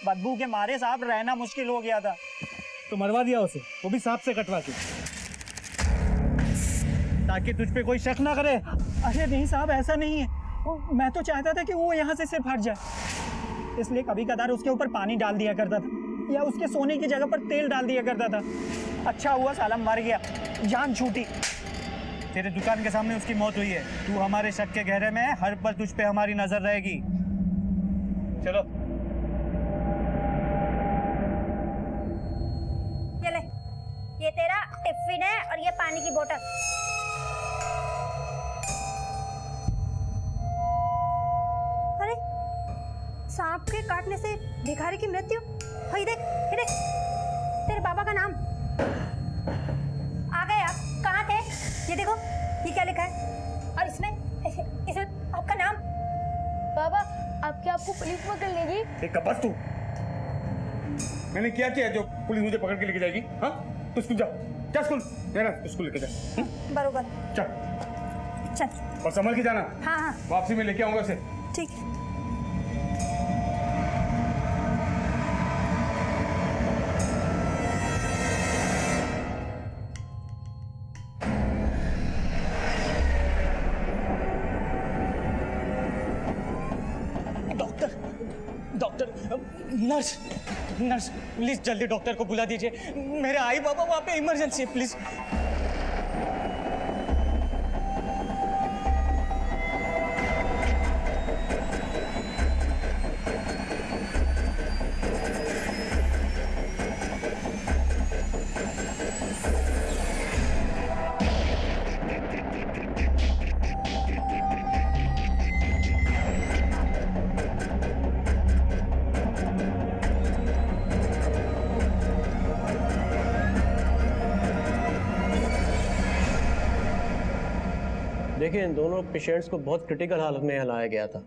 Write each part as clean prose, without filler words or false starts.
बदबू के मारे साहब रहना मुश्किल हो गया था। तो मरवा दिया उसे, वो भी सांप से कटवा के, ताकि तुझ पे कोई शक ना करे। अरे नहीं साहब, ऐसा नहीं है। मैं तो चाहता था कि वो यहाँ से सिर्फ हट जाए, इसलिए कभी कदार उसके ऊपर पानी डाल दिया करता था या उसके सोने की जगह पर तेल डाल दिया करता था। अच्छा हुआ साला मर गया, जान छूटी। तेरे दुकान के सामने उसकी मौत हुई है। तू हमारे शक के गहरे में है, हर पल तुझ पे हमारी नजर रहेगी। चलो। ये ले, ये तेरा टिफिन है और ये पानी की बोतल। अरे सांप के काटने से भिखारी की मृत्यु। हाँ, ये देख, ये देख, तेरे बाबा का नाम। आ गए आप, कहाँ थे? ये देखो, ये क्या लिखा है? और इसमें आपका नाम। बाबा, आपके आपको पुलिस पकड़ लेगी। एक बस तू, मैंने क्या किया जो पुलिस मुझे पकड़ के लेके जाएगी? हाँ, तू स्कूल जा, क्या स्कूल? जाना स्कूल लेके जा। बरोबर। चल चल। और संभल के जाना। हाँ हाँ वापसी में लेके आऊंगा उसे। ठीक है। नर्स, नर्स प्लीज जल्दी डॉक्टर को बुला दीजिए। मेरे आई बाबा वहाँ पे इमरजेंसी है, प्लीज। देखिए, इन दोनों पेशेंट्स को बहुत क्रिटिकल हालत में यहाँ लाया गया था।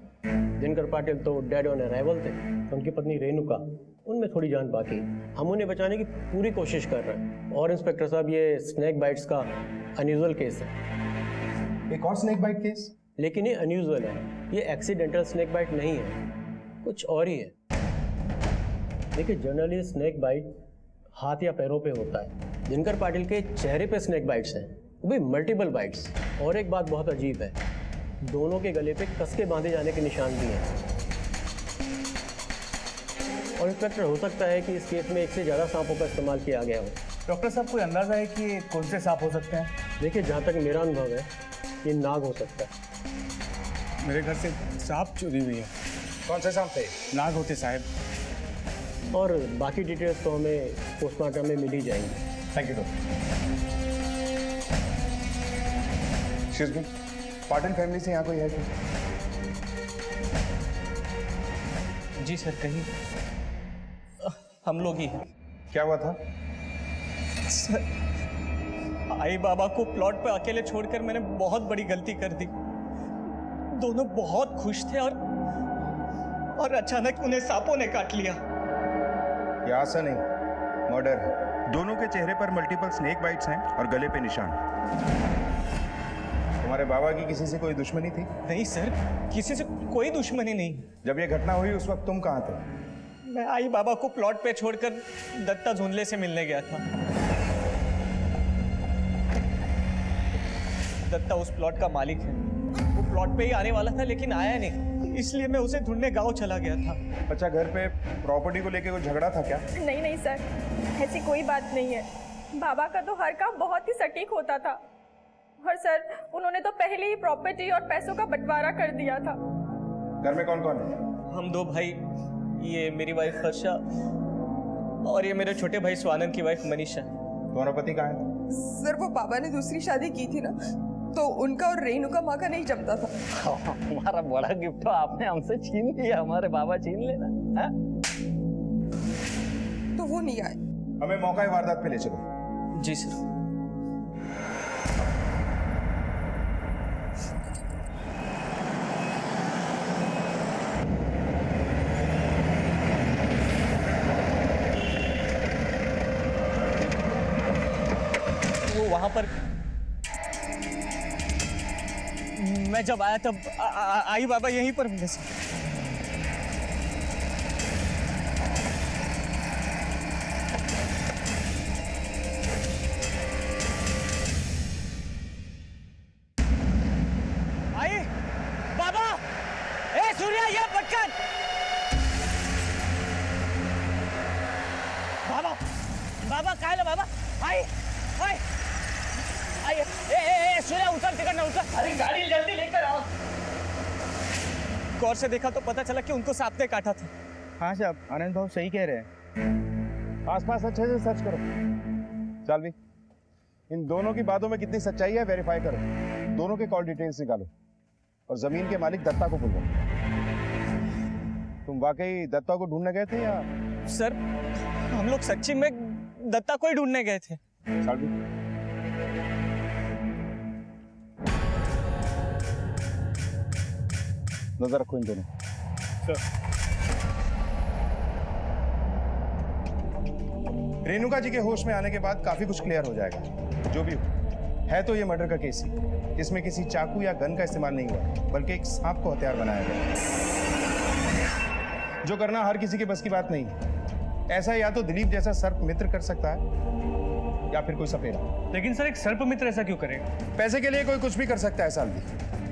दिनकर पाटिल तो डेड ऑन अराइवल थे, उनकी पत्नी रेणुका, उनमें थोड़ी जान बाकी। हम उन्हें बचाने की पूरी कोशिश कर रहे हैं। और इंस्पेक्टर साहब, ये स्नेक बाइट्स का अनयूजुअल केस है। एक और स्नेक बाइट केस? लेकिन ये अनयूजुअल है, ये एक्सीडेंटल स्नेक बाइट नहीं है, कुछ और ही है। देखिए, जनरली स्नेक बाइट हाथ या पैरों पे होता है। दिनकर पाटिल के चेहरे पे स्नेक बाइट्स हैं, वो भी मल्टीपल बाइट्स। और एक बात बहुत अजीब है, दोनों के गले पे कस के बांधे जाने के निशान भी हैं। और इंस्पेक्टर, हो सकता है कि इस केस में एक से ज़्यादा सांपों का इस्तेमाल किया गया हो। डॉक्टर साहब, कोई अंदाजा है कि कौन से सांप हो सकते हैं? देखिए, जहाँ तक मेरा अनुभव है, ये नाग हो सकता है। मेरे घर से सांप चोरी हुई है। कौन से सांप थे? नाग होते साहब। और बाकी डिटेल्स तो हमें पोस्टमार्टम में मिल ही जाएंगी। Thank you doctor. Excuse me, Patil family से यहाँ कोई है क्या? जी सर, कहीं हम लोग ही हैं। क्या हुआ था? सर, आई बाबा को प्लॉट पे अकेले छोड़कर मैंने बहुत बड़ी गलती कर दी। दोनों बहुत खुश थे और अचानक उन्हें सांपों ने काट लिया। ये आशा नहीं, मर्डर है। दोनों के चेहरे पर मल्टीपल स्नेक बाइट्स हैं और गले पे निशान। तुम्हारे बाबा की किसी से कोई दुश्मनी थी? नहीं सर, किसी से कोई दुश्मनी नहीं। जब ये घटना हुई उस वक्त तुम कहाँ थे? मैं आई बाबा को प्लॉट पे छोड़कर दत्ता झुंझले से मिलने गया था। दत्ता उस प्लॉट का मालिक है। वो प्लॉट पे ही आने वाला था लेकिन आया नहीं, इसलिए मैं उसे ढूंढने गांव चला गया था। अच्छा, घर पे प्रॉपर्टी को लेके कोई झगड़ा था क्या? नहीं नहीं सर, ऐसी कोई बात नहीं है। बाबा का तो हर काम बहुत ही सटीक होता था। और सर, उन्होंने तो पहले ही प्रॉपर्टी और पैसों का बंटवारा कर दिया था। घर में कौन कौन है? हम दो भाई, ये मेरी वाइफ हर्षा और ये मेरे छोटे भाई स्वानंद की वाइफ मनीषा। तुम्हारा पति कहाँ है? सर, वो बाबा ने दूसरी शादी की थी ना, तो उनका और रेणुका माँ का नहीं जमता था। हमारा बड़ा गिफ्ट तो आपने हमसे छीन लिया, हमारे बाबा छीन लेना है? तो वो नहीं आए। हमें मौका है, वारदात पे ले चलो। जी सर। वो वहां पर मैं जब आया तब आई बाबा यहीं पर मिले सर। बाबा काय ला बाबा आई आई आई ए सूर्या उतर तिकडनं उतर अरे गाड़ी जल्दी लेकर आओ गौर से देखा तो पता चला कि उनको सांप ने काटा था। हाँ साहब, आनंद भाव सही कह रहे हैं। आसपास अच्छे से सर्च करो। सालवी, इन दोनों की बातों में कितनी सच्चाई है वेरीफाई करो। दोनों के कॉल डिटेल्स निकालो और जमीन के मालिक दत्ता को बुलाओ। तुम वाकई दत्ता को ढूंढने गए थे या? सर हम लोग सच्ची में दत्ता को ही ढूंढने गए थे। सालवी, नजर रखो इन दोनों। रेणुका जी के होश में आने के बाद काफी कुछ क्लियर हो जाएगा। जो भी हो, है तो ये मर्डर का केस ही। इसमें किसी चाकू या गन का इस्तेमाल नहीं हुआ, बल्कि एक सांप को हथियार बनाया गया, जो करना हर किसी के बस की बात नहीं है। ऐसा या तो दिलीप जैसा सर्प मित्र कर सकता है या फिर कोई सपेरा। लेकिन सर एक सर्प मित्र ऐसा क्यों करेगा? पैसे के लिए कोई कुछ भी कर सकता है सालवी।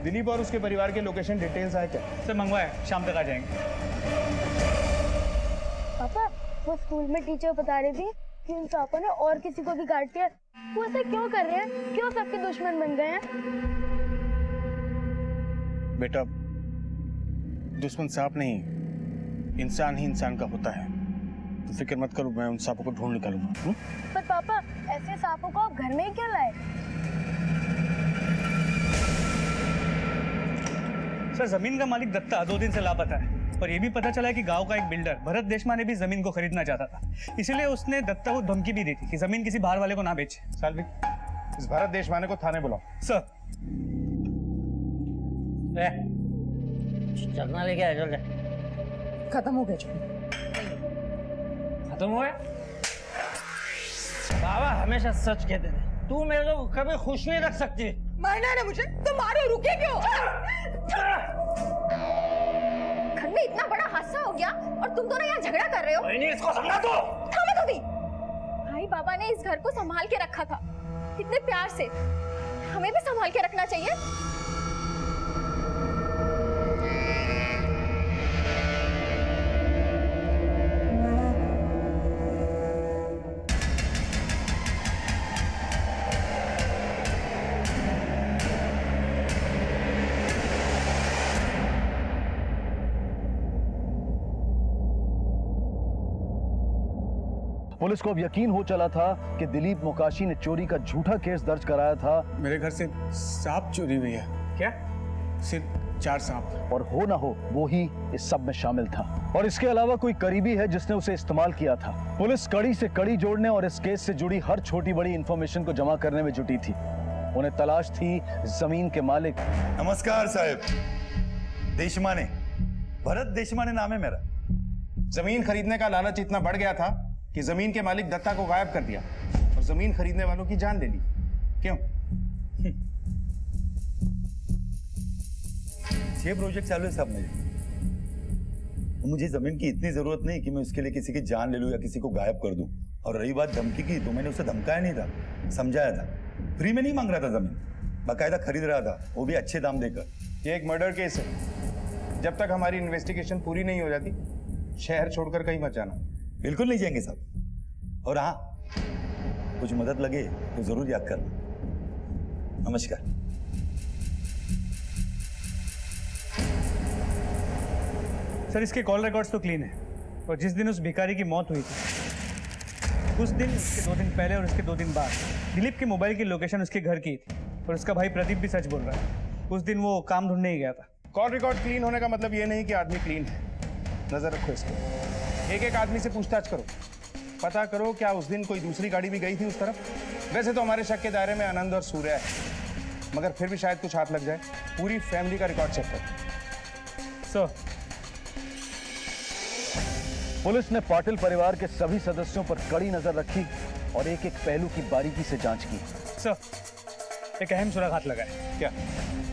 दिलीप और उसके परिवार के लोकेशन डिटेल्स आए क्या? सर मंगवाए, शाम तक आ जाएंगे। पापा वो स्कूल में टीचर बता रही थी कि उन सांपों ने और किसी को भी काट दिया। वो ऐसा क्यों कर रहे हैं? क्यों सबके दुश्मन बन गए हैं? बेटा, दुश्मन सांप नहीं, इंसान ही इंसान का होता है। तो फिक्र मत करो, मैं उन सांपों को ढूंढ निकालूंगा। पर पापा ऐसे सांपों को आप घर में ही क्यों लाए? सर जमीन का मालिक दत्ता 2 दिन से लापता है और ये भी पता चला है कि गांव का एक बिल्डर भरत देशमाने भी जमीन को खरीदना चाहता था। इसीलिए उसने दत्ता को धमकी भी दी थी कि जमीन किसी बाहर वाले को ना बेचे। सालवी, इस भरत देशमाने को थाने बुलाओ। सर चलना लेके आ चल खत्म हो गया जो। खत्म हुआ। बाबा हमेशा सच कहते थे, तू मेरे को कभी खुश नहीं रख सकती। मारना है ना मुझे तो मारो, रुके क्यों? घर में इतना बड़ा हादसा हो गया और तुम दोनों यहाँ झगड़ा कर रहे हो। नहीं इसको समझा दो। थामो तो भी। भाई बाबा ने इस घर को संभाल के रखा था कितने प्यार से, हमें भी संभाल के रखना चाहिए। पुलिस को अब यकीन हो चला था कि दिलीप मोकाशी ने चोरी का झूठा केस दर्ज कराया था। मेरे घर से सांप चोरी हुई है। क्या? सिर्फ 4 सांप। और हो ना हो वो ही इस सब में शामिल था। और इसके अलावा कोई करीबी है जिसने उसे इस्तेमाल किया था। पुलिस कड़ी से कड़ी जोड़ने और इस केस से जुड़ी हर छोटी बड़ी इंफॉर्मेशन को जमा करने में जुटी थी। उन्हें तलाश थी जमीन के मालिक। नमस्कार साहब, देशमाने, भरत देशमाने नाम है मेरा। जमीन खरीदने का लालच इतना बढ़ गया था कि जमीन के मालिक दत्ता को गायब कर दिया और जमीन खरीदने वालों की जान ले ली। क्यों? 6 प्रोजेक्ट चालू है साहब मेरे। मुझे जमीन की इतनी जरूरत नहीं कि मैं उसके लिए किसी की जान ले लूं या किसी को गायब कर दूं। और रही बात धमकी की, तो मैंने उसे धमकाया नहीं था, समझाया था। फ्री में नहीं मांग रहा था जमीन, बाकायदा खरीद रहा था, वो भी अच्छे दाम देकर। ये एक मर्डर केस है। जब तक हमारी इन्वेस्टिगेशन पूरी नहीं हो जाती, शहर छोड़कर कहीं मत जाना। बिल्कुल नहीं जाएंगे साहब। और हाँ, कुछ मदद लगे तो जरूर याद करना। नमस्कार। सर इसके कॉल रिकॉर्ड्स तो क्लीन है और जिस दिन उस भिखारी की मौत हुई थी उस दिन, उसके 2 दिन पहले और उसके 2 दिन बाद दिलीप के मोबाइल की लोकेशन उसके घर की थी और उसका भाई प्रदीप भी सच बोल रहा है। उस दिन वो काम ढूंढने ही गया था। कॉल रिकॉर्ड क्लीन होने का मतलब ये नहीं कि आदमी क्लीन है। नजर रखो इसको। एक एक आदमी से पूछताछ करो, पता करो क्या उस दिन कोई दूसरी गाड़ी भी गई थी उस तरफ। वैसे तो हमारे शक के दायरे में आनंद और सूर्य है, मगर फिर भी शायद कुछ हाथ लग जाए। पूरी फैमिली का रिकॉर्ड चेक करो। सर पुलिस ने पाटिल परिवार के सभी सदस्यों पर कड़ी नजर रखी और एक एक पहलू की बारीकी से जांच की। सर एक अहम सुराग हाथ लगा है। क्या?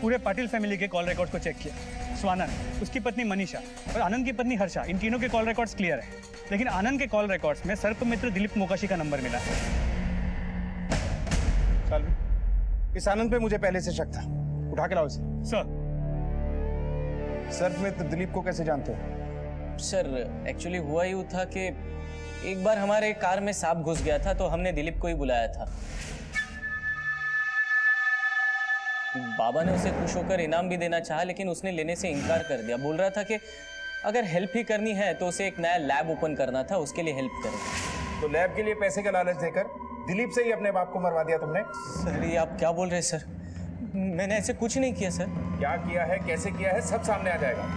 पूरे पाटिल फैमिली के कॉल रिकॉर्ड्स को चेक किया। स्वानंद, उसकी पत्नी मनीषा और आनंद की पत्नी हर्षा, इन तीनों के कॉल रिकॉर्ड्स क्लियर है। लेकिन आनंद के कॉल रिकॉर्ड्स में सर्प मित्र दिलीप मोकाशी का नंबर मिला है। सालवी, इस आनंद पे मुझे पहले से शक था। उठा के लाओ इसे। सर सर्प मित्र दिलीप को कैसे जानते हो? सर एक्चुअली हुआ यूँ था कि एक बार हमारे कार में सांप घुस गया था तो हमने दिलीप को ही बुलाया था। बाबा ने उसे खुश होकर इनाम भी देना चाहा, लेकिन उसने लेने से इनकार कर दिया। बोल रहा था कि अगर हेल्प ही करनी है तो उसे एक नया लैब ओपन करना था, उसके लिए हेल्प करें। तो लैब के लिए पैसे का लालच देकर दिलीप से ही अपने बाप को मरवा दिया तुमने? सर ये आप क्या बोल रहे हैं सर? मैंने ऐसे कुछ नहीं किया सर। क्या किया है, कैसे किया है, सब सामने आ जाएगा।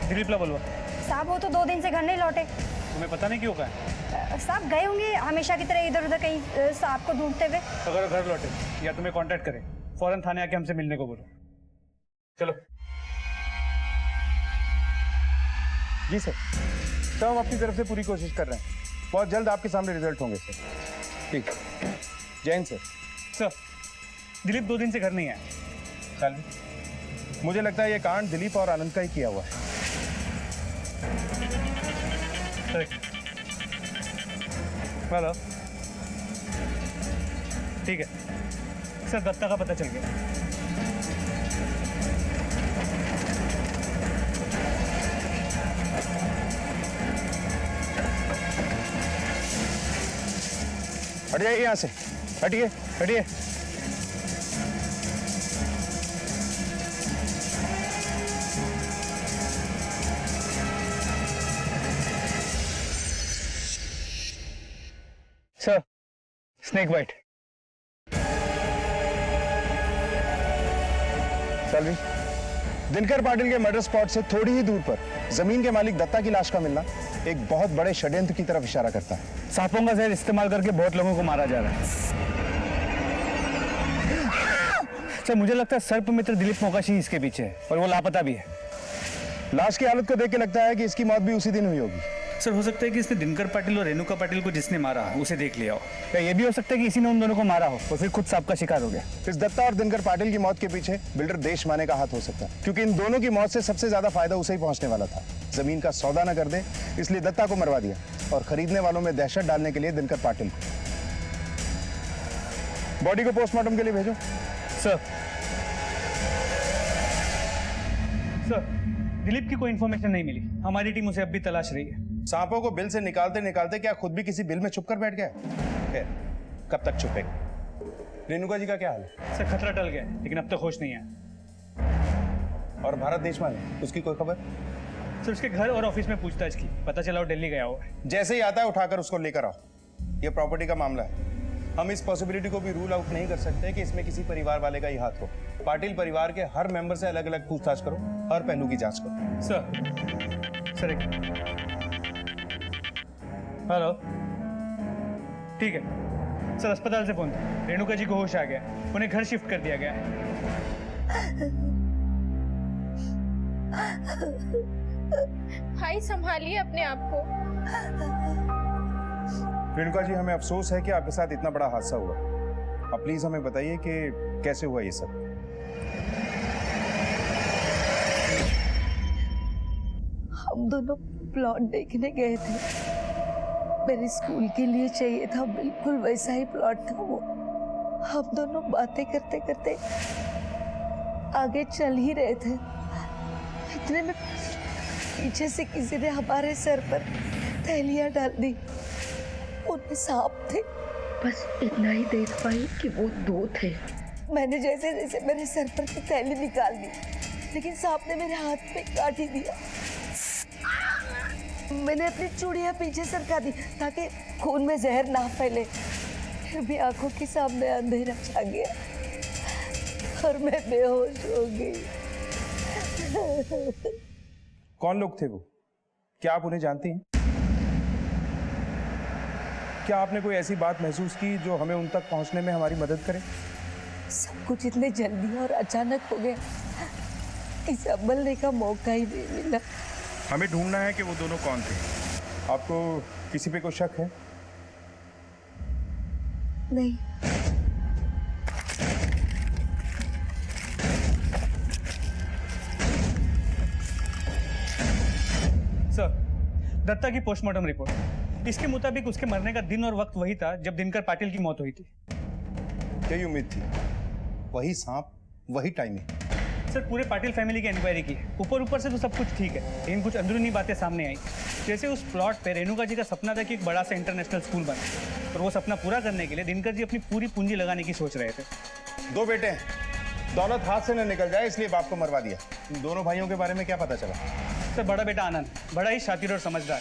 दिलीपला बोलवा। साहब वो तो 2 दिन से घर नहीं लौटे। तुम्हें पता नहीं क्यों का है? साहब गए होंगे हमेशा की तरह इधर उधर कहीं सांप को ढूंढते हुए। अगर घर लौटे या तुम्हें कांटेक्ट करे, फौरन थाने आके हमसे मिलने को बोलो। चलो। जी सर, सब हम अपनी तरफ से पूरी कोशिश कर रहे हैं। बहुत जल्द आपके सामने रिजल्ट होंगे सर। ठीक, जय हिंद सर। सर, दिलीप 2 दिन से घर नहीं आया। चल, मुझे लगता है ये कांड दिलीप और आनंद का ही किया हुआ है। हेलो, ठीक है सर, दत्ता का पता चल गया। हट जाइए यहाँ से, हटिए हटिए। Sir, snake bite. सलवी, दिनकर पाटिल के मर्डर स्पॉट से थोड़ी ही दूर पर जमीन के मालिक दत्ता की लाश का मिलना एक बहुत बड़े षड्यंत्र की तरफ इशारा करता है। सांपों का जहर इस्तेमाल करके बहुत लोगों को मारा जा रहा है। सर, मुझे लगता है सर्पमित्र दिलीप मोकाशी इसके पीछे है और वो लापता भी है। लाश की हालत को देख के लगता है कि इसकी मौत भी उसी दिन हुई होगी। सर, हो सकता है कि इसने दिनकर पाटिल और रेणुका पाटिल को जिसने मारा उसे देख लिया हो, या ये भी हो सकता है कि इसी ने उन दोनों को मारा हो और फिर खुद सांप का शिकार हो गया। इस दत्ता और दिनकर पाटिल की मौत के पीछे बिल्डर देश माने का हाथ हो सकता है, क्योंकि इन दोनों की मौत से सबसे ज्यादा फायदा उसे ही पहुंचने वाला था। जमीन का सौदा न कर दे इसलिए दत्ता को मरवा दिया और खरीदने वालों में दहशत डालने के लिए दिनकर पाटिल को। बॉडी को पोस्टमार्टम के लिए भेजो। सर, दिलीप की कोई इन्फॉर्मेशन नहीं मिली। हमारी टीम उसे अब भी तलाश रही है। सांपों को बिल से निकालते निकालते क्या खुद भी किसी बिल में छुप कर बैठ गया? खैर, कब तक छुपेगा? रेणुका जी का क्या हाल है? सर, खतरा टल गया है, लेकिन अब तक होश नहीं है। और भारत देशमान, उसकी कोई खबर? सर, उसके घर और ऑफिस में पूछताछ की, पता चला वो दिल्ली गया हुआ है। जैसे ही आता है उठाकर उसको लेकर आओ। ये प्रॉपर्टी का मामला है। हम इस पॉसिबिलिटी को भी रूल आउट नहीं कर सकते कि इसमें किसी परिवार वाले का ही हाथ हो। पाटिल परिवार के हर मेंबर से अलग अलग पूछताछ करो, हर पहलू की जांच करो। सर एक हेलो, ठीक है सर, अस्पताल से फोन था। रेणुका जी को होश आ गया, उन्हें घर शिफ्ट कर दिया गया है। भाई संभालिए अपने आप को। रेणुका जी, हमें अफसोस है कि आपके साथ इतना बड़ा हादसा हुआ। आप प्लीज हमें बताइए कि कैसे हुआ ये सब। हम दोनों प्लॉट देखने गए थे। मेरे स्कूल के लिए चाहिए था, बिल्कुल वैसा ही प्लॉट था वो। हम दोनों बातें करते करते आगे चल ही रहे थे, इतने में पीछे से किसी ने हमारे सर पर थैलियां डाल दी। उनमें सांप थे। बस इतना ही देख पाई कि वो 2 थे। मैंने जैसे जैसे मेरे सर पर से थैली निकाल दी, लेकिन सांप ने मेरे हाथ पे काट ही दिया। मैंने अपनी चूड़ियां पीछे सरका दी ताकि खून में जहर ना फैले। फिर भी आंखों के सामने अंधेरा छा गया और मैं बेहोश हो गई। कौन लोग थे वो? क्या आप उन्हें जानती हैं? क्या आपने कोई ऐसी बात महसूस की जो हमें उन तक पहुंचने में हमारी मदद करे? सब कुछ इतने जल्दी और अचानक हो गया कि संभलने का मौका ही नहीं मिला। हमें ढूंढना है कि वो दोनों कौन थे। आपको किसी पे कोई शक है? नहीं। दत्ता की पोस्टमार्टम रिपोर्ट। इसके मुताबिक उसके मरने का दिन और वक्त वही था जब दिनकर पाटिल की मौत हुई थी। यही उम्मीद थी, वही सांप वही टाइमिंग। सर पूरे पाटिल फैमिली की इंक्वायरी की है। ऊपर से तो सब कुछ ठीक है, लेकिन कुछ अंदरूनी बातें सामने आई। जैसे उस प्लॉट पे रेणुका जी का सपना था कि एक बड़ा सा इंटरनेशनल स्कूल बने, और वो सपना पूरा करने के लिए दिनकर जी अपनी पूरी पूंजी लगाने की सोच रहे थे। 2 बेटे हैं, दौलत हाथ से न निकल जाए इसलिए बाप को मरवा दिया। इन दोनों भाइयों के बारे में क्या पता चला? सर बड़ा बेटा आनंद बड़ा ही शातिर और समझदार,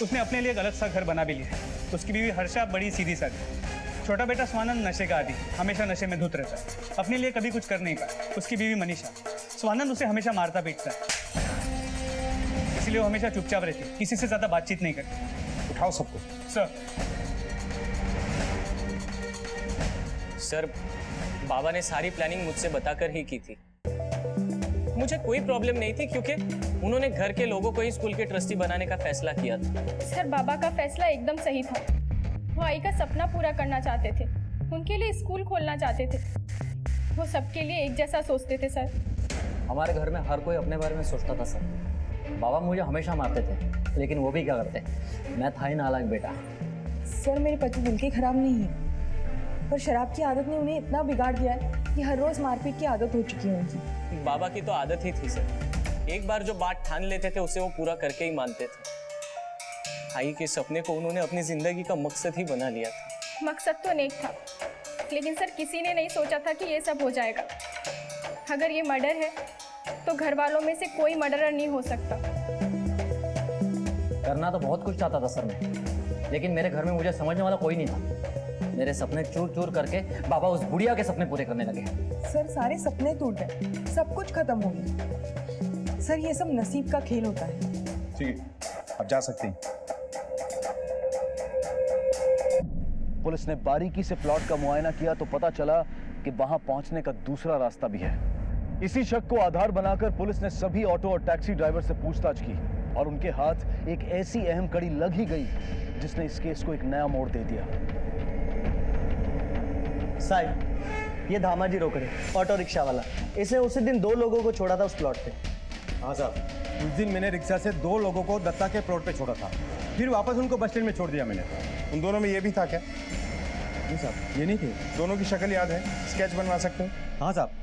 उसने अपने लिए एक अलग सा घर बना भी लिया। उसकी बीवी हर्षा बड़ी सीधी सादी। छोटा बेटा स्वानंद नशे का आदी, हमेशा नशे में धुत रहता है, अपने लिए कभी कुछ कर नहीं पाया। उसकी बीवी मनीषा, स्वानंद उसे हमेशा मारता पीटता है, इसलिए वो हमेशा चुपचाप रहती है, किसी से ज्यादा बातचीत नहीं करती। उठाओ सबको। सर सर बाबा ने सारी प्लानिंग मुझसे बताकर ही की थी। मुझे कोई प्रॉब्लम नहीं थी क्योंकि उन्होंने घर के लोगों को ही स्कूल के ट्रस्टी बनाने का फैसला किया था। सर बाबा का फैसला एकदम सही था। वो आई का सपना पूरा करना चाहते थे, उनके लिए स्कूल खोलना चाहते थे। वो सबके लिए एक जैसा सोचते थे सर। हमारे घर में हर कोई अपने बारे में सोचता था सर। बाबा मुझे हमेशा मारते थे, लेकिन वो भी क्या करते, मैं था ही नालायक बेटा। सर मेरे पति दिल के खराब नहीं है, पर शराब की आदत ने उन्हें इतना बिगाड़ दिया है कि हर रोज मारपीट की आदत हो चुकी है उनकी। बाबा की तो आदत ही थी सर, एक बार जो बात ठान लेते थे उसे वो पूरा करके ही मानते थे। भाई के सपने को उन्होंने अपनी जिंदगी का मकसद ही बना लिया था। मकसद तो नेक था, लेकिन सर किसी ने नहीं सोचा था कि ये सब हो जाएगा। अगर ये मर्डर है तो घर वालों में से कोई मर्डरर नहीं हो सकता। करना तो बहुत कुछ चाहता था सर मैं, लेकिन मेरे घर में मुझे समझने वाला कोई नहीं था। मेरे सपने चूर चूर करके बाबा उस बुढ़िया के सपने पूरे करने लगे। सर सारे सपने टूट गए, सब कुछ खत्म हो गया। सर ये सब नसीब का खेल होता है। ठीक है, अब जा सकते हैं। पुलिस ने बारीकी से प्लॉट का मुआयना किया तो पता चला कि वहां पहुंचने का दूसरा रास्ता भी है। इसी शक को आधार बनाकर पुलिस ने सभी ऑटो और टैक्सी ड्राइवर से पूछताछ की और उनके हाथ एक ऐसी अहम कड़ी लग ही गई जिसने इस केस को एक नया मोड़ दे दिया। साहब ये धामाजी रोकड़े ऑटो रिक्शा वाला, इसने उसी दिन 2 लोगों को छोड़ा था उस प्लॉट पे। हाँ साहब, उस दिन मैंने रिक्शा से 2 लोगों को दत्ता के प्लॉट पे छोड़ा था, फिर वापस उनको बस स्टैंड में छोड़ दिया मैंने। उन दोनों में ये भी था क्या? नहीं साहब, ये नहीं थे। दोनों की शक्ल याद है? स्केच बनवा सकते हो? हाँ साहब।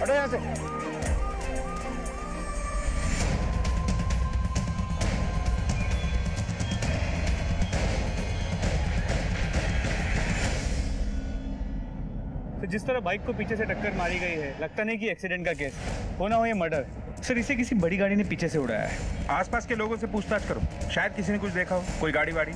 हटो यहाँ से। तो जिस तरह बाइक को पीछे से टक्कर मारी गई है, लगता नहीं कि एक्सीडेंट का केस हो ना हो ये मर्डर। सर इसे किसी बड़ी गाड़ी ने पीछे से उड़ाया है। आसपास के लोगों से पूछताछ करो, शायद किसी ने कुछ देखा हो, कोई गाड़ी वाड़ी।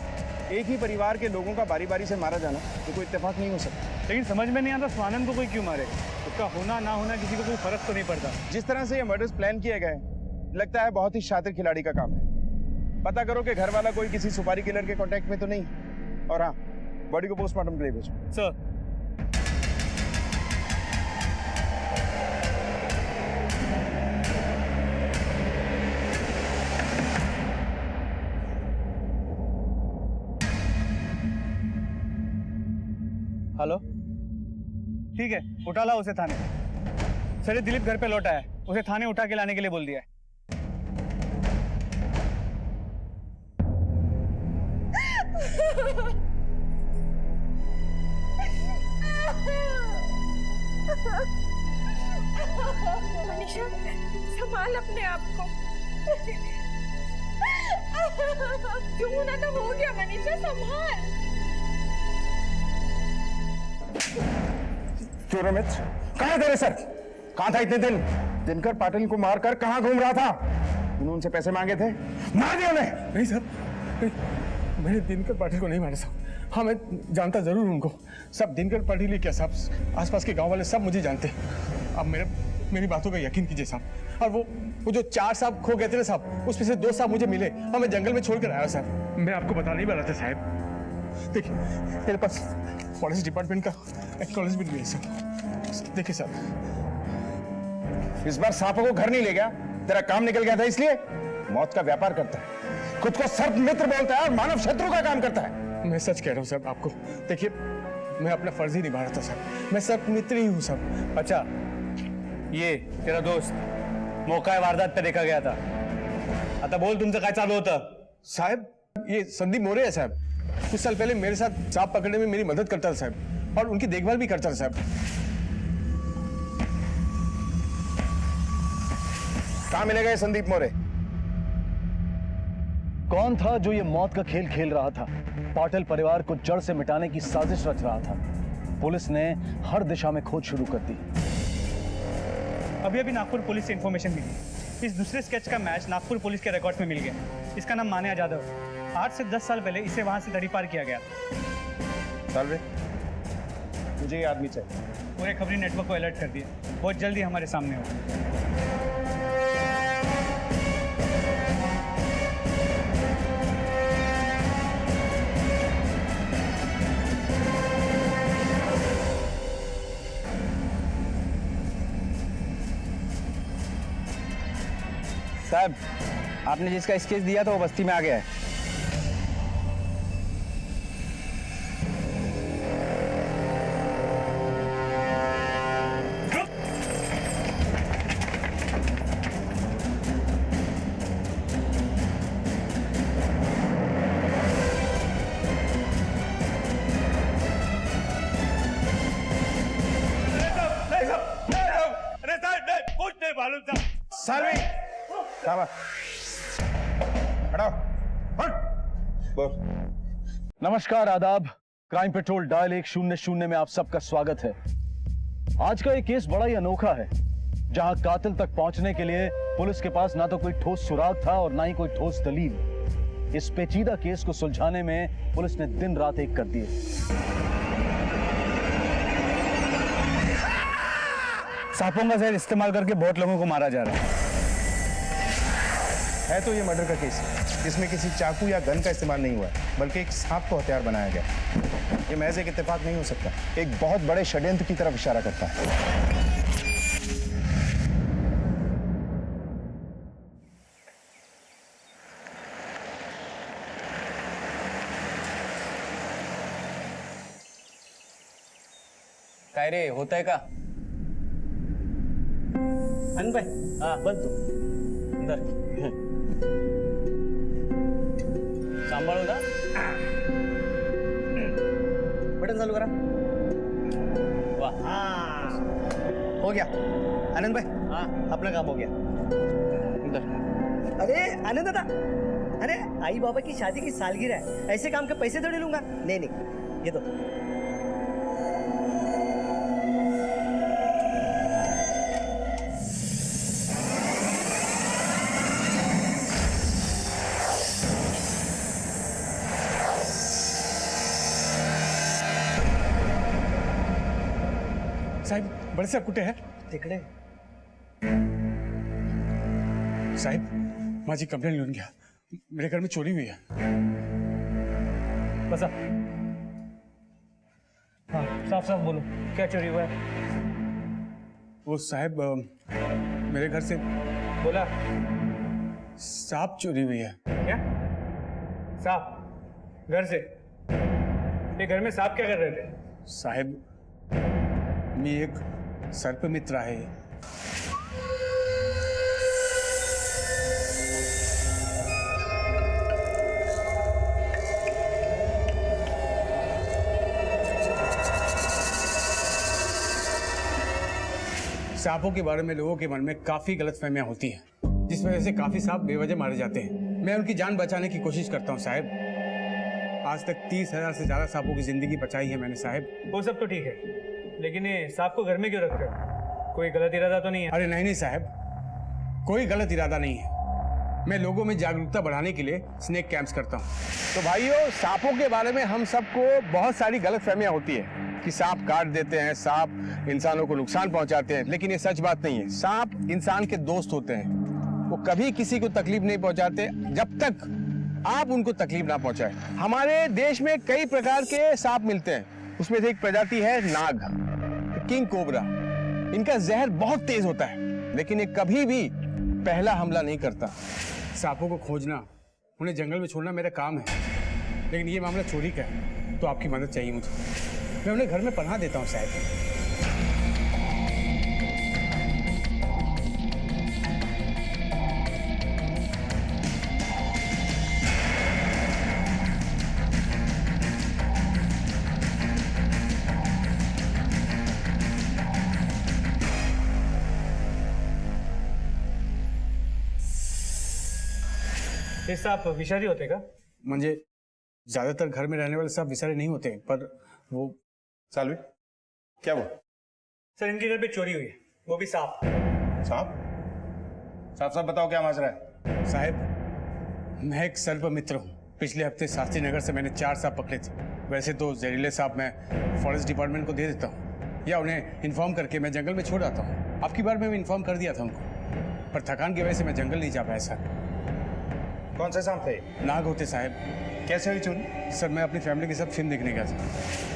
एक ही परिवार के लोगों का बारी बारी से मारा जाना तो कोई इत्तेफाक नहीं हो सकता। लेकिन समझ में नहीं आता स्वानंद को कोई क्यों मारे। उसका होना ना होना किसी को कोई फर्क तो नहीं पड़ता। जिस तरह से ये मर्डर्स प्लान किए गए, लगता है बहुत ही शातिर खिलाड़ी का काम है। पता करो कि घर वाला कोई किसी सुपारी किलर के कांटेक्ट में तो नहीं। और हाँ, बॉडी को पोस्टमार्टम के लिए भेजो। सर हेलो, ठीक है, उठा ला उसे थाने। सर ये दिलीप घर पे लौटा है, उसे थाने उठा के लाने के लिए बोल दिया है। मनीषा संभाल अपने आप को। क्यों ना तो हो गया मनीषा, संभाल। चोर अमित, कहाँ तेरे सर? कहाँ था इतने दिन? दिनकर पाटिल को मारकर कहाँ घूम रहा था? तूने उनसे पैसे मांगे थे, मार दिया उन्हें। नहीं सर, मैंने दिनकर पाटिल को नहीं मारा साहब। हाँ मैं जानता जरूर उनको, सब दिनकर पाटिल ही क्या साहब, आसपास के गांव वाले सब मुझे जानते हैं। अब मेरी बातों का यकीन कीजिए साहब, और वो जो 4 सांप खो गए थे ना साहब, उसमें से 2 सांप मुझे मिले और मैं जंगल में छोड़कर आया साहब। मैं आपको बता नहीं रहा था साहब। देखिए मेरे पास फॉरेस्ट डिपार्टमेंट का एक्नॉलेजमेंट भी है सर। देखिए सर, इस बार सांपों को घर नहीं ले गया, तेरा काम निकल गया था इसलिए। मौत का व्यापार करता है, खुद को सर्प मित्र बोलता है और मानव शत्रु का काम करता है। मैं सच कह रहा हूँ साहब आपको। देखिए मैं अपना फर्ज ही निभा रहा था साहब, मैं सर्प मित्र ही हूँ साहब। अच्छा, ये तेरा दोस्त मौका है वारदात पे देखा गया था। आता बोल, तुमसे काय चालू होता? साहब ये संदीप मोरे है साहब। कुछ साल पहले मेरे साथ सांप पकड़ने में मेरी मदद करता था साहब, और उनकी देखभाल भी करता था साहब। कहाँ मिलेगा ये संदीप मोरे? कौन था जो ये मौत का खेल खेल रहा था? पाटिल परिवार को जड़ से मिटाने की साजिश रच रहा था। पुलिस ने हर दिशा में खोज शुरू कर दी। अभी अभी नागपुर पुलिस से इंफॉर्मेशन मिली। इस दूसरे स्केच का मैच नागपुर पुलिस के रिकॉर्ड्स में मिल गया। इसका नाम मान्या जाधव। 8 से 10 साल पहले इसे वहां से तड़ी पार किया गया। सालवे, मुझे ये आदमी चाहिए। पूरे खबरी नेटवर्क को अलर्ट कर दिया, बहुत जल्दी हमारे सामने होगा। साहब, आपने जिसका स्केच दिया था वो बस्ती में आ गया है। सालवे, हटाओ, बोल। नमस्कार, आदाब। क्राइम पेट्रोल डायल 100 में आप सबका स्वागत है। आज का ये केस बड़ा ही अनोखा है, जहां कातिल तक पहुंचने के लिए पुलिस के पास ना तो कोई ठोस सुराग था और ना ही कोई ठोस दलील। इस पेचीदा केस को सुलझाने में पुलिस ने दिन रात एक कर दिए। सांपों का जहर इस्तेमाल करके बहुत लोगों को मारा जा रहा है तो ये मर्डर का केस है। इसमें किसी चाकू या गन का इस्तेमाल नहीं हुआ है, बल्कि एक सांप को हथियार बनाया गया। ये महज एक इत्तेफाक नहीं हो सकता, एक बहुत बड़े षड्यंत्र की तरफ इशारा करता है। काय रे, होतंय का? अन भाई, हाँ बस तू अंदर सांभाळू ना। बटन चालू करा। वाह, हाँ हो गया आनंद भाई। हाँ अपना काम हो गया। अंदर। अरे आनंद दादा, अरे आई बाबा की शादी की सालगिरह है, ऐसे काम के पैसे थोड़ी लूंगा। नहीं नहीं, ये तो साहब, बड़े साहब कुठे है? तिकडे साहब, माझी कंप्लेंट लिहून घ्या। मेरे घर में चोरी हुई है। बसा। हाँ, साफ साफ बोलो, क्या चोरी हुआ है? वो साहब, मेरे घर से बोला सांप चोरी हुई है। क्या? सांप घर से? ये घर में सांप क्या कर रहे थे? साहब, मी एक सर्प मित्र आहे। सांपों के बारे में लोगों के मन में काफी गलतफहमियां होती हैं, जिस वजह से काफी सांप बेवजह मारे जाते हैं। मैं उनकी जान बचाने की कोशिश करता हूं साहब। आज तक 30,000 से ज्यादा सांपों की जिंदगी बचाई है मैंने साहब। वो सब तो ठीक है, लेकिन ये सांप को घर में क्यों रख रहे हो? कोई गलत इरादा तो नहीं है? अरे नहीं साहब, कोई गलत इरादा नहीं है। मैं लोगों में जागरूकता बढ़ाने के लिए स्नेक कैंप्स करता हूँ। तो भाइयों, सांपों के बारे में हम सबको बहुत सारी गलतफहमियां होती है। कि सांप काट देते हैं, सांप इंसानों को नुकसान पहुंचाते हैं, लेकिन ये सच बात नहीं है। सांप इंसान के दोस्त होते हैं, वो कभी किसी को तकलीफ नहीं पहुंचाते जब तक आप उनको तकलीफ ना पहुंचाए। हमारे देश में कई प्रकार के सांप मिलते हैं, उसमें से एक प्रजाति है नाग, किंग कोबरा। इनका जहर बहुत तेज होता है, लेकिन ये कभी भी पहला हमला नहीं करता। सांपों को खोजना, उन्हें जंगल में छोड़ना मेरा काम है, लेकिन ये मामला चोरी का है, तो आपकी मदद चाहिए मुझे। मैं उन्हें घर में पनाह देता हूँ साहब। ये सांप विषारी होते का? मुझे ज्यादातर घर में रहने वाले सांप विषारी नहीं होते, पर वो सालवी क्या वो? सर इनके घर पे चोरी हुई है, वो भी सांप। सांप? साफ साफ बताओ क्या माजरा है? साहब, मैं एक सर्प मित्र हूँ। पिछले हफ्ते शास्त्री नगर से मैंने 4 सांप पकड़े थे। वैसे तो जहरीले सांप मैं फॉरेस्ट डिपार्टमेंट को दे देता हूँ, या उन्हें इन्फॉर्म करके मैं जंगल में छोड़ आता हूँ। आपकी बार में इन्फॉर्म कर दिया था उनको, पर थकान की वजह से मैं जंगल नहीं जा पाया सर। कौन से सांप थे? नाग होते साहब। कैसे हुई चोरी? सर मैं अपनी फैमिली के साथ फिल्म देखने गया था,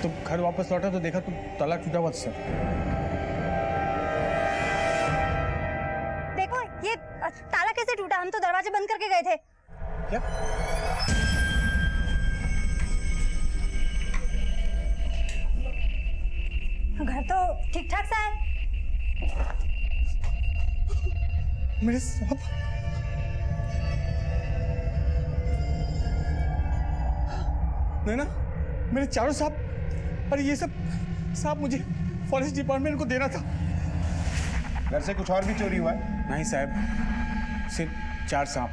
तो घर वापस लौटा तो देखा तो ताला टूटा हुआ था सर। देखो ये ताला कैसे टूटा, हम तो दरवाजे बंद करके गए थे। क्या? घर तो ठीक ठाक सा है। मेरे सांप, नहीं ना, मेरे 4 सांप। अरे ये सब सांप मुझे फॉरेस्ट डिपार्टमेंट को देना था। घर से कुछ और भी चोरी हुआ है? नहीं साहब, सिर्फ 4 सांप।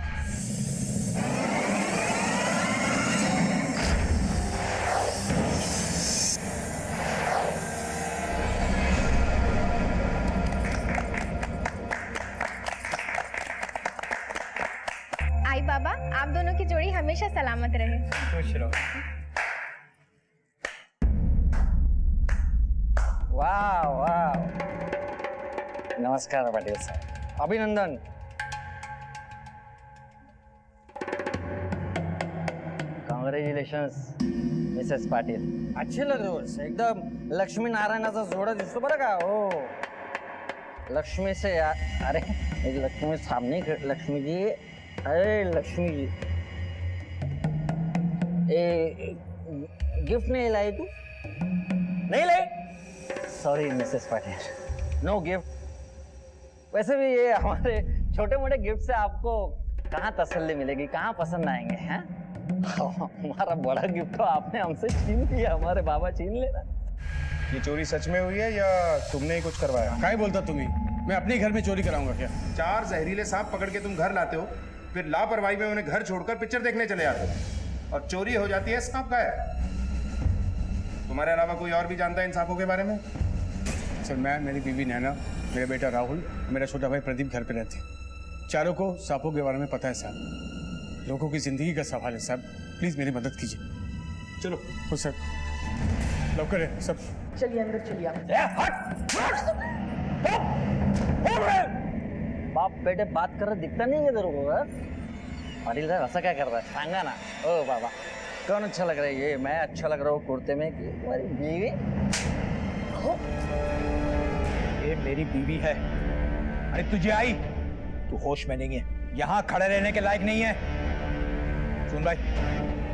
आई बाबा, आप दोनों की जोड़ी हमेशा सलामत रहे। खुश रहो। वाह वाह, नमस्कार पाटिल साहब, अभिनंदन। कॉन्ग्रॅच्युलेशन्स मिसेस पाटील, अच्छे लग रहे हो, एकदम लक्ष्मी नारायणाचा जोडा दिसतो बरं का? हो, लक्ष्मी से यार, अरे लक्ष्मी सामने, लक्ष्मी जी, अरे लक्ष्मी जी, गिफ्ट नहीं लाई तू? नहीं लाई? Sorry Mrs Patil, no gift. वैसे भी ये हमारे छोटे मोटे गिफ्ट से आपको कहाँ तसल्ली मिलेगी, कहाँ पसंद आएंगे हैं? हमारा बड़ा गिफ्ट तो आपने हमसे छीन लिया, हमारे बाबा छीन लेना। ये चोरी सच में हुई है या तुमने ही कुछ करवाया? क्या बोलता तुम्ही? मैं अपने घर में चोरी कराऊंगा क्या? 4 जहरीले सांप पकड़ के तुम घर लाते हो, फिर लापरवाही में उन्हें घर छोड़कर पिक्चर देखने चले जाते हो, और चोरी हो जाती है, सांप का है। तुम्हारे अलावा कोई और भी जानता है इन सांपों के बारे में? सर मैं, मेरी बीवी नैना, मेरा बेटा राहुल, मेरा छोटा भाई प्रदीप घर पे रहते हैं। चारों को सांपों के बारे में पता है साहब। लोगों की जिंदगी का सवाल है साहब, प्लीज मेरी मदद कीजिए। चलो हो सर, लौकर है सब। चलिए अंदर चलिए। बाप बेटे बात कर रहे दिखता नहीं है तेरे को? पाटिल साहब ऐसा क्या कर रहा है, सांगा ना। ओ बाबा, कौन अच्छा लग रहा है? ये मैं अच्छा लग रहा हूँ कुर्ते में कि तुम्हारी बीवी? ये मेरी बीवी है। अरे तुझे आई, तू होश में नहीं है, यहाँ खड़े रहने के लायक नहीं है। सुन भाई,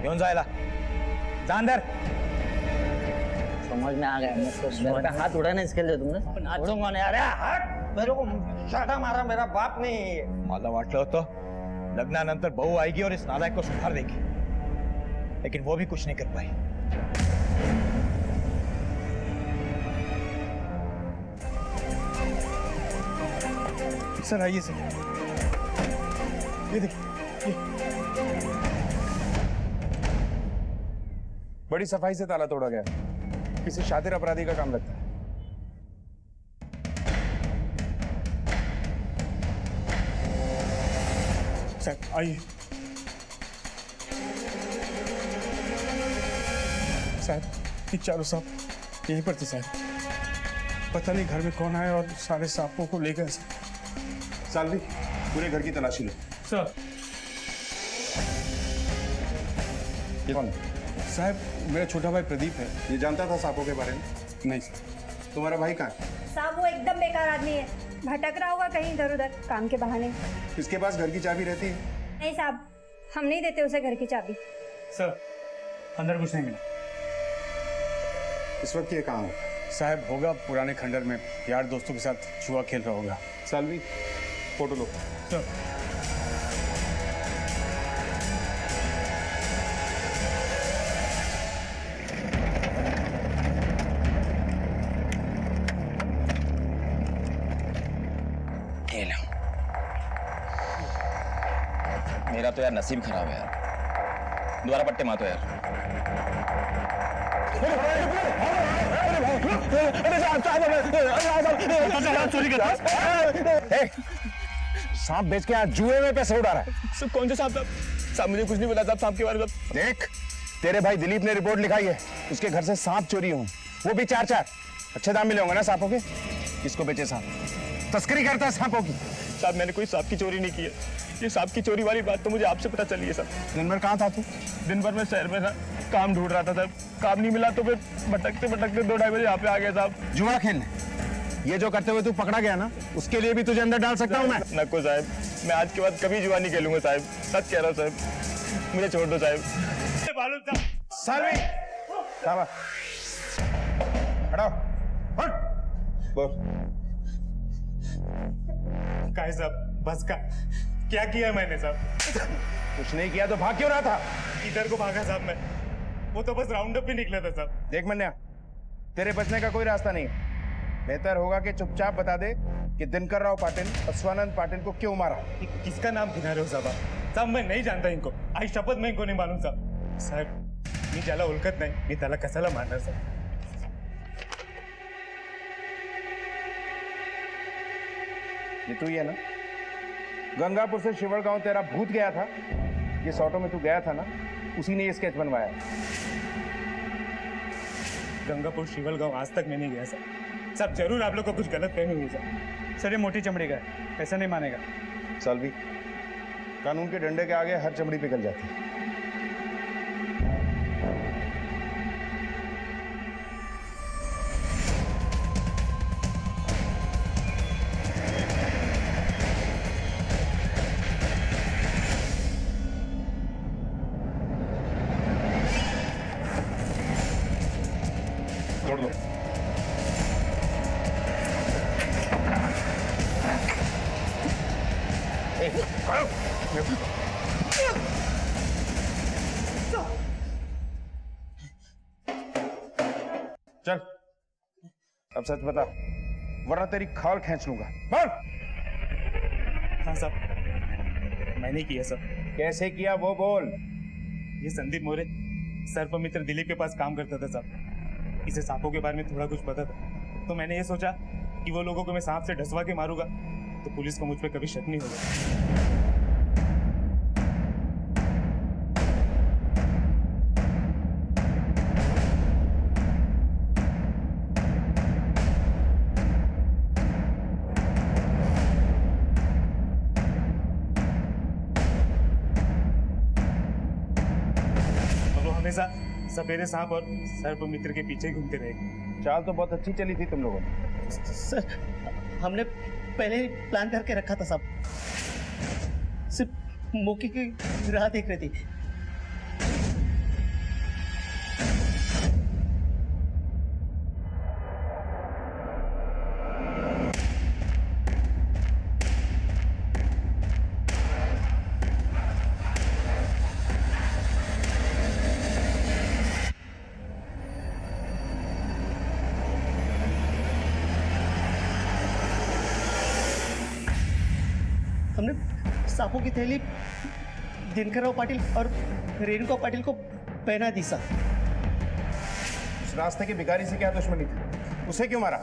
घेऊन जायला जा अंदर। समझ में आ गया मुझको। मेरे पे हाथ उड़ा ना इसके लिए तुमने? उड़ूंगा नहीं। अरे हट, मेरे को शाटा मारा, मेरा बाप नहीं। मला वाटलं होतं लग्नानंतर बहू आएगी और इस नालायक को सुधार देगी, लेकिन वो भी कुछ नहीं कर पाई। सर आइए सर, ये देखिए, बड़ी सफाई से ताला तोड़ा गया, किसी शातिर अपराधी का काम लगता है। सर आइए। साहब ये चारों सांप यहीं पर थे साहब। पता नहीं घर में कौन आया और सारे सांपों को ले गए। सालवी, पूरे घर की तलाशी लो। सर। ये कौन है? साहब, मेरा छोटा भाई प्रदीप है। ये जानता था सांपों के बारे में? नहीं सर। तुम्हारा भाई कहाँ है? साहब वो एकदम बेकार आदमी है, भटक रहा होगा कहीं इधर उधर काम के बहाने। इसके पास घर की चाबी रहती है? नहीं साहब, हम नहीं देते उसे घर की चाबी। सर, अंदर कुछ नहीं मिला। इस वक्त ये कहाँ हो? साहब होगा पुराने खंडर में, यार दोस्तों के साथ जुआ खेल रहा होगा। सालवी, फोटो लो। सर। मेरा तो यार नसीब खराब है यार। दोबारा पट्टे मारो यार। सांप बेच के आज जुए में पैसे उड़ा रहा है। कौन से सांप? साहब मुझे कुछ नहीं पता साहब, सांप के बारे में। देख, तेरे भाई दिलीप ने रिपोर्ट लिखाई है, उसके घर से सांप चोरी हुए, वो भी 4-4। अच्छे दाम मिले होंगे ना सांपों के? किसको बेचे सांप? तस्करी करता है सांपों की। साहब मैंने कोई सांप की चोरी नहीं की है। ये सांप की चोरी वाली बात तो मुझे आपसे पता चली है सर। दिन भर कहाँ था तू? दिन भर मैं शहर में था, काम ढूंढ रहा था सर। काम नहीं मिला तो फिर भटकते भटकते 2-2:30 बजे यहाँ पे आ गया साहब। जुआ खेलने? ये जो करते हुए तू पकड़ा गया ना, उसके लिए भी तुझे अंदर डाल सकता हूँ मैं? नको साहब, मैं आज के बाद कभी जुआ नहीं खेलूंगा साहब, सच कह रहा हूँ साहब, मुझे छोड़ दो साहब। सालवी, शाबाश, हटाओ, हट, बोल। काय साहब, बस का क्या किया मैंने साहब? कुछ नहीं किया तो भाग क्यों रहा था? इधर को भागा साहब मैं, वो तो बस राउंड अप पे निकला था साहब। देख मन्या, तेरे बचने का कोई रास्ता नहीं है। बेहतर होगा कि चुपचाप बता दे कि दिनकर राव पाटिल और स्वानंद पाटिल को क्यों मारा। किसका नाम गिना रहे हो साहब? साहब मैं नहीं जानता इनको, आई शपथ मैं इनको नहीं मालूम साहब। साहब मी ज्याला ओळखत नाही, मी त्याला कशाला मारणार साहब? ये तू ही है ना? गंगापुर से शिवड़गांव तेरा भूत गया था, जिस ऑटो में तू गया था ना, उसी ने ये स्केच बनवाया। गंगापुर शिवलगांव आज तक मैं नहीं गया सर। सब जरूर आप लोग को कुछ गलत फहमी हुई सर। सर ये मोटी चमड़ी का है, ऐसा नहीं मानेगा। सालवी, कानून के डंडे के आगे हर चमड़ी पिघल जाती है। छोड़ दो। चल, अब सच बता, वरना तेरी खाल खींच लूंगा। बोल। हाँ साहब, मैंने किया सर। कैसे किया वो बोल। ये संदीप मोरे सर्प मित्र दिलीप के पास काम करता था साहब। इसे सांपों के बारे में थोड़ा कुछ पता था, तो मैंने ये सोचा कि वो लोगों को मैं सांप से डसवा के मारूंगा तो पुलिस को मुझ पर कभी शक नहीं होगा। हमेशा सफेरे सांप और सर्प मित्र के पीछे घूमते रहे। चाल तो बहुत अच्छी चली थी तुम लोगों ने। सर, हमने पहले ही प्लान करके रखा था साहब, सिर्फ मौके की राह देख रही थी। हमने सांपों की थैली दिनकरराव पाटिल और रेणुका पाटिल को पहना दी साहब। उस रास्ते के भिखारी से क्या दुश्मनी थी? उसे क्यों मारा?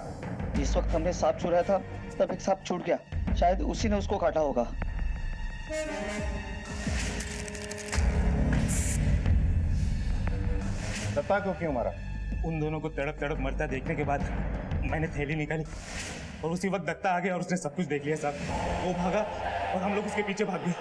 जिस वक्त हमने सांप छुड़ाया था तब एक सांप छूट गया, शायद उसी ने उसको काटा होगा। दत्ता को क्यों मारा? उन दोनों को तड़प तड़प मरता देखने के बाद मैंने थैली निकाली और उसी वक्त दत्ता आ गया और उसने सब कुछ देख लिया साहब। वो भागा और हम लोग उसके पीछे भाग गए।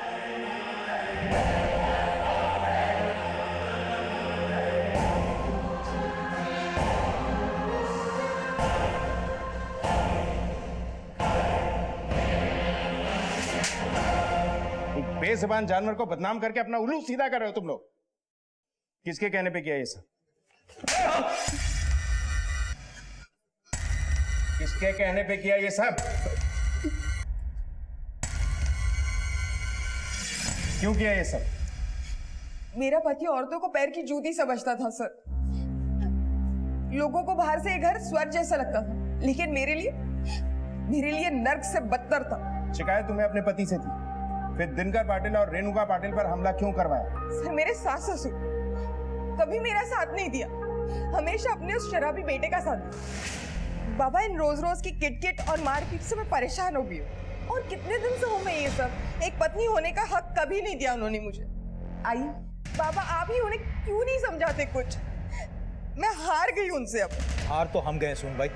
बेजुबान जानवर को बदनाम करके अपना उल्लू सीधा कर रहे हो तुम लोग। किसके कहने पे किया ये सब? किसके कहने पे किया ये सब? क्यों किया ये सब? मेरा पति औरतों को पैर की जूती समझता था सर। लोगों को बाहर से ये घर स्वर्ग जैसा लगता था, लेकिन मेरे लिए नर्क से बदतर था। शिकायत तुम्हें अपने पति से थी, फिर दिनकर पाटिल और रेणुका पाटिल पर हमला क्यों करवाया? सर मेरे सास ससुर कभी मेरा साथ नहीं दिया, हमेशा अपने उस शराबी बेटे का साथ दिया। बाबा इन रोज रोज की किटकिट और मारपीट से मैं परेशान हो गई हूँ, और कितने दिन से हूँ मैं ये सब। एक पत्नी होने का हक कभी नहीं दिया उन्होंने मुझे। आई बाबा, आप ही उन्हें क्यों नहीं समझाते कुछ? मैं हार गई उनसे। अब हार तो हम गए सुन भाई,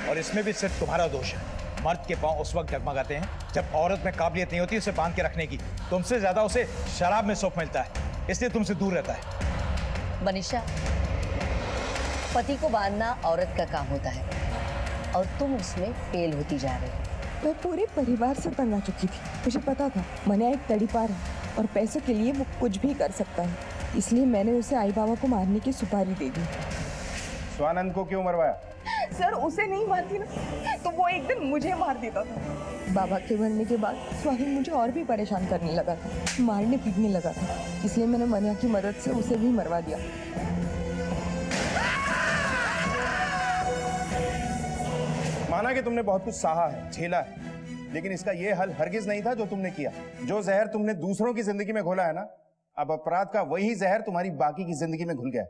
और इसमें भी सिर्फ तुम्हारा दोष है। मर्द के पांव उस वक्त डगमगाते हैं जब औरत में काबिलियत नहीं होती उसे बांध के रखने की। तुमसे ज्यादा उसे शराब में सुख मिलता है, इसलिए तुमसे दूर रहता है। मनीषा, पति को बांधना औरत का काम होता है और तुम उसमें फेल होती जा रही हो। मैं पूरे परिवार से तंग आ चुकी थी। मुझे पता था मनिया एक तड़ीपार है और पैसों के लिए वो कुछ भी कर सकता है, इसलिए मैंने उसे आई बाबा को मारने की सुपारी दे दी। स्वानंद को क्यों मरवाया? सर उसे नहीं मारती ना तो वो एक दिन मुझे मार देता था। बाबा के मरने के बाद स्वाहिन मुझे और भी परेशान करने लगा था, मारने पीटने लगा था, इसलिए मैंने मनिया की मदद से उसे भी मरवा दिया। माना कि तुमने बहुत कुछ सहा है, झेला है, लेकिन इसका यह हल हरगिज नहीं था जो तुमने किया। जो जहर तुमने दूसरों की जिंदगी में घोला है ना, अब अपराध का वही जहर तुम्हारी बाकी की जिंदगी में घुल गया।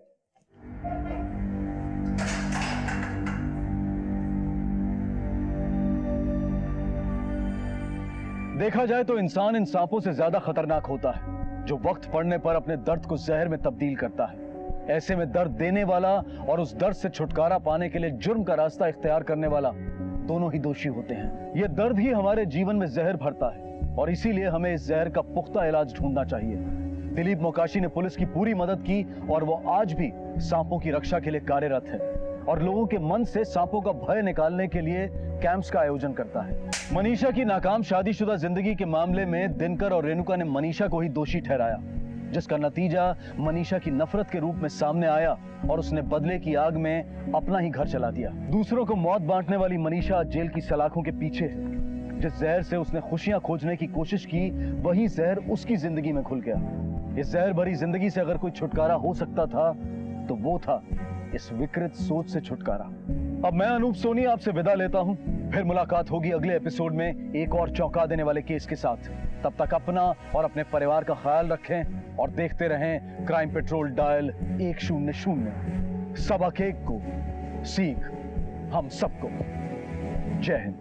देखा जाए तो इंसान इन सांपों से ज्यादा खतरनाक होता है जो वक्त पड़ने पर अपने दर्द को जहर में तब्दील करता है। ऐसे में दर्द देने वाला और उस दर्द से छुटकारा पाने के लिए जुर्म का रास्ता इख्तियार करने वाला दोनों ही दोषी होते हैं। यह दर्द ही हमारे जीवन में जहर भरता है और इसीलिए हमें इस जहर का पुख्ता इलाज ढूंढना चाहिए। दिलीप मोकाशी ने पुलिस की पूरी मदद की और वो आज भी सांपों की रक्षा के लिए कार्यरत है और लोगों के मन से सांपों का भय निकालने के लिए कैंप्स का आयोजन करता है। मनीषा की नाकाम शादीशुदा जिंदगी के मामले में दिनकर और रेणुका ने मनीषा को ही दोषी ठहराया, जिसका नतीजा मनीषा की नफरत के रूप में सामने आया और उसने बदले की आग में अपना ही घर जला दिया। दूसरों को मौत बांटने वाली मनीषा जेल की सलाखों के पीछे है। जिस जहर से उसने खुशियां खोजने की कोशिश की, वही जहर उसकी जिंदगी में घुल गया। इस जहर भरी जिंदगी से अगर कोई छुटकारा हो सकता था तो वो था इस विकृत सोच से छुटकारा। अब मैं अनूप सोनी आपसे विदा लेता हूं, फिर मुलाकात होगी अगले एपिसोड में एक और चौंका देने वाले केस के साथ। तब तक अपना और अपने परिवार का ख्याल रखें और देखते रहें क्राइम पेट्रोल डायल 100। सबक एक को सीख हम सबको। जय हिंद।